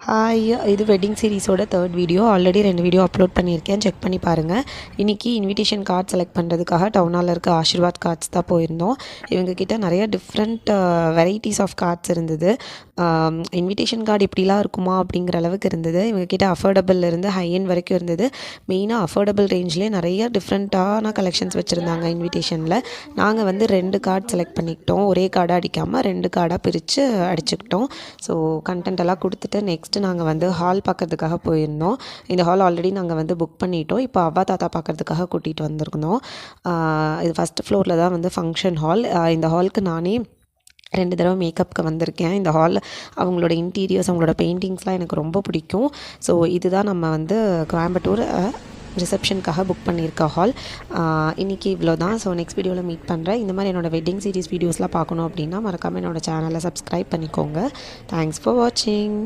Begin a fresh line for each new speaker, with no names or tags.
Hi, இது wedding சீரிஸோட third video. Already 2 video upload பண்ணியிருக்கேன், செக் பண்ணி பாருங்கள். இன்றைக்கி இன்விடேஷன் கார்டு செலக்ட் பண்ணுறதுக்காக டவுனால் இருக்க ஆஷிர்வாத் கார்ட்ஸ் தான் போயிருந்தோம். இவங்கக்கிட்ட நிறைய டிஃப்ரெண்ட் வெரைட்டிஸ் ஆஃப் கார்ட்ஸ் இருந்தது. இன்விடேஷன் கார்டு இப்படிலாம் இருக்குமா அப்படிங்கிற அளவுக்கு இருந்தது. இவங்கக்கிட்ட அஃபோர்டபுள் இருந்து ஹை எண்ட் வரைக்கும் இருந்தது. மெயினாக அஃபோர்டபுள் ரேஞ்சிலே நிறைய டிஃப்ரெண்ட்டான கலெக்ஷன்ஸ் வச்சுருந்தாங்க இன்விடேஷனில். நாங்கள் வந்து 2 கார்டு செலக்ட் பண்ணிக்கிட்டோம். ஒரே கார்டாக அடிக்காமல் 2 கார்டாக பிரித்து அடிச்சுக்கிட்டோம். ஸோ கண்டென்ட் எல்லாம் கொடுத்துட்டு நெக்ஸ்ட்டு நாங்கள் வந்து ஹால் பார்க்கறதுக்காக போயிருந்தோம். இந்த ஹால் ஆல்ரெடி நாங்கள் வந்து புக் பண்ணிட்டோம். இப்போ அவ்வா தாத்தா பார்க்கறதுக்காக கூட்டிகிட்டு வந்திருந்தோம். இது ஃபஸ்ட் ஃப்ளோரில் தான் வந்து ஃபங்க்ஷன் ஹால். இந்த ஹாலுக்கு நானே 2 தடவை மேக்கப்புக்கு வந்திருக்கேன். இந்த ஹாலில் அவங்களோட இன்டீரியர்ஸ், அவங்களோட பெயிண்டிங்ஸ்லாம் எனக்கு ரொம்ப பிடிக்கும். ஸோ இதுதான் நம்ம வந்து கோயம்புத்தூர் ரிசப்ஷனுக்காக புக் பண்ணியிருக்க ஹால். இன்றைக்கி இவ்வளோ தான். ஸோ நெக்ஸ்ட் வீடியோவில் மீட் பண்ணுறேன். இந்த மாதிரி என்னோடய வெட்டிங் சீரிஸ் வீடியோஸ்லாம் பார்க்கணும் அப்படின்னா மறக்காமல் என்னோடய சேனலை சப்ஸ்கிரைப் பண்ணிக்கோங்க. தேங்க்ஸ் ஃபார் வாட்சிங்.